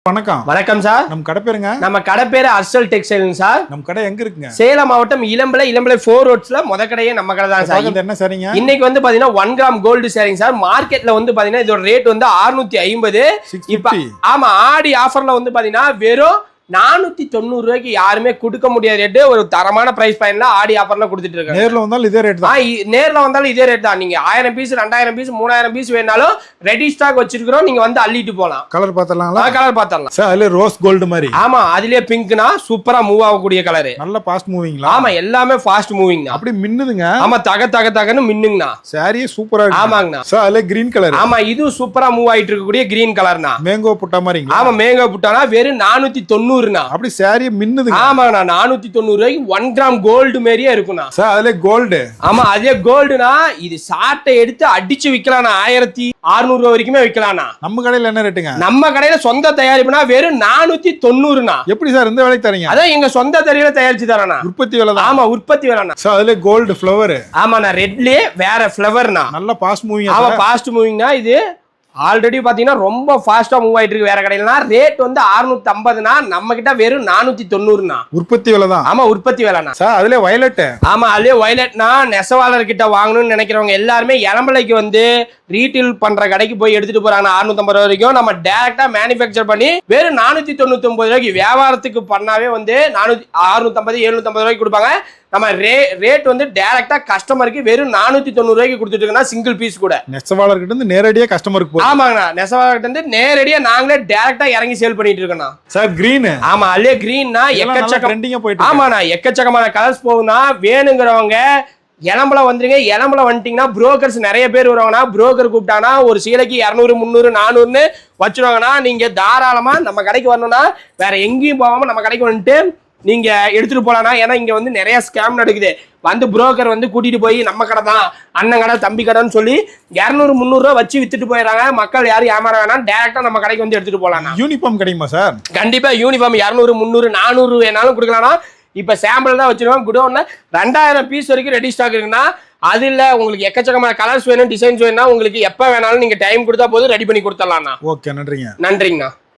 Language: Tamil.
வணக்கம். வணக்கம் சார். நம்ம கடை பேருங்க? நம்ம கடை பேரு அர்சல் டெக்ஸ்டைல் சார். நம்ம கடை எங்க இருக்குங்க? சேலம் மாவட்டம் இளம்பிள்ளை 4 ரோட்ஸ்ல முத கடையே நம்ம கடை தான் சார். இது என்ன சரிங்க? இன்னைக்கு வந்து பாத்தீங்கன்னா 1 கிராம் கோல்டு சேரிங் சார். மார்க்கெட்ல வந்து பாத்தீங்கன்னா இதோட ரேட் வந்து 650. இப்ப ஆமா, ஆடி ஆஃபர்ல வந்து பாத்தீங்கன்னா வெறும் 490 ரூபாய்க்கு யாருமே கொடுக்க முடியாத ரேட்டு, ஒரு தரமான பிரைஸ் பாயிண்ட்ல ஆடி ஆஃபர்ல கொடுத்துட்டு இருக்காங்க. நேர்ல வந்தாலும் இதே ரேட் தான். நேர்ல வந்தாலும் இதே ரேட் தான். நீங்க 1000 பீஸ் 2000 பீஸ் 3000 பீஸ் வேணாலும் ரெடி ஸ்டாக் வச்சிருக்கோம். நீங்க வந்து அள்ளிட்டு போலாம். கலர் பார்த்தலாம்ல? கலர் பார்த்தலாம் சார். அதுல ரோஸ் கோல்ட் மாதிரி. ஆமா, அதுலயே பிங்க்னா சூப்பரா மூவ் ஆகக்கூடிய கலர். நல்ல ஃபாஸ்ட் மூவிங்ல. ஆமா, எல்லாமே ஃபாஸ்ட் மூவிங் தான். அப்படி மின்னுதுங்க. ஆமா, தகன்னு மின்னுங்கண்ணா. சாரி சூப்பரா இருக்கு. ஆமாங்கண்ணா. சார் அதுல கிரீன் கலர். ஆமா, இது சூப்பரா மூவ் ஆயிட்டு இருக்கக்கூடிய கிரீன் கலர்னா. மேங்கோ புட்டா மாதிரிங்களா? ஆமா, மேங்கோ புட்டானா வெறும் 490ண்ணா. அப்படி சாரி மின்னுதுங்க. ஆமாண்ணா, 490 ரூபாய்க்கு 1 கிராம் கோல்டு மாதிரியே இருக்குண்ணா. சார் அதுல கோல்டு. ஆமா, அதே கோல்டுனா இது சாட்டை எடுத்து அடிச்சு விக்கலாம்ண்ணா. 1600 ரூபாய் வரைக்குமே விக்கலாம்ண்ணா. நம்ம கடையில என்ன ரேட்டுங்க? நம்ம கடையில சொந்த தயாரிப்புனா வெறும் 490ண்ணா. எப்படி சார் இந்த விலைக்கு தரீங்க? அதான் எங்க சொந்த தறியில தயாரிச்சு தரேண்ணா. உற்பத்தி விலை தான். ஆமா, உற்பத்தி விலைண்ணா. சார் அதுல கோல்டு ஃப்ளவர். ஆமாண்ணா, ரெட்லயே வேற ஃப்ளவர்ண்ணா. நல்ல ஃபாஸ்ட் மூவிங். ஆமா, ஃபாஸ்ட் மூவிங்னா இது ஆல்ரெடி பாத்தீங்கன்னா ரொம்ப ஃபாஸ்டா மூவ் ஆயிட்டு இருக்கு. வேற கடையிலனா ரேட் வந்து 650னா, நம்ம கிட்ட வெறும் 490ண்ணா. உற்பத்தி விலை தான். ஆமா, உற்பத்தி விலைண்ணா. சார் அதுல வயலட். ஆமா, அதுலயே வயலட்னா நெசவாளர் கிட்ட வாங்கணும்னு நினைக்கிறவங்க எல்லாருமே இளம்பிள்ளைக்கு வந்து ரீட்டெயில் பண்ற கடைக்கு போய் எடுத்துட்டு போறாங்க. 650 ரூபாய் வரைக்கும் நம்ம டைரக்டா மேனுஃபேக்சர் பண்ணி வெறும் 499 ரூபாய்க்கு வியாபாரத்துக்கு பண்ணாவே வந்து 650 750 ரூபாய்க்கு கொடுப்பாங்க. நம்ம ரேட் வந்து டைரக்டா கஸ்டமருக்கு வெறும் 490 ரூபாய்க்கு கொடுத்துட்டு இருக்கோம்னா, சிங்கிள் பீஸ் கூட. நெசவாளர் கிட்ட இருந்து நேரடியா கஸ்டமருக்கு போகுது. ஆமாங்கண்ணா, நெசவாளர் கிட்ட இருந்து நேரடியா நாங்களே டைரக்டா இறங்கி சேல் பண்ணிட்டு இருக்கோம் சார். கிரீன். ஆமா, அதுலயே கிரீன்னா ட்ரெண்டிங்கா போயிட்டு. ஆமாண்ணா, எக்கச்சக்கமான கலர்ஸ் போகுதுன்னா வேணுங்கிறவங்க இளம்பல வந்துருங்க. இளம்பல வந்துட்டீங்கன்னா புரோக்கர்ஸ் நிறைய பேர் வருவாங்கன்னா, புரோக்கர் கூப்பிட்டாங்கன்னா ஒரு சீலைக்கு 200 300 400ன்னு வச்சிருவாங்கன்னா, நீங்க தாராளமா நம்ம கடைக்கு வரணும்னா வேற எங்கேயும் போகாம நம்ம கடைக்கு வந்துட்டு நீங்க எடுத்துட்டு போலாம்னா. ஏன்னா இங்க வந்து நிறைய ஸ்கேம் நடக்குது. வந்து புரோக்கர் வந்து கூட்டிட்டு போய் நம்ம கடை தான், அண்ணன் கடை, தம்பி கடைன்னு சொல்லி 200 300 ரூபா வச்சு வித்துட்டு போயிடறாங்க. மக்கள் யாரும் ஏமாற வேணாம், டைரக்டா நம்ம கடைக்கு வந்து எடுத்துட்டு போலாம். யூனிஃபார்ம் கிடைக்குமா சார்? கண்டிப்பா யூனிஃபார்ம் 200 300 400 வேணாலும் கொடுக்கலாம். இப்ப சாம்பிள் தான் வச்சிருக்கோம். குடோன்ல 2000 பீஸ் வரைக்கும் ரெடி ஸ்டாக் இருக்குன்னா, அதுல உங்களுக்கு எக்கச்சக்கமான கலர்ஸ் வேணும், டிசைன்ஸ் வேணும்னா உங்களுக்கு எப்ப வேணாலும் நீங்க டைம் கொடுத்தா போதும் ரெடி பண்ணி கொடுத்துடலாம்ண்ணா. ஓகே, நன்றிங்க. நன்றிங்கண்ணா.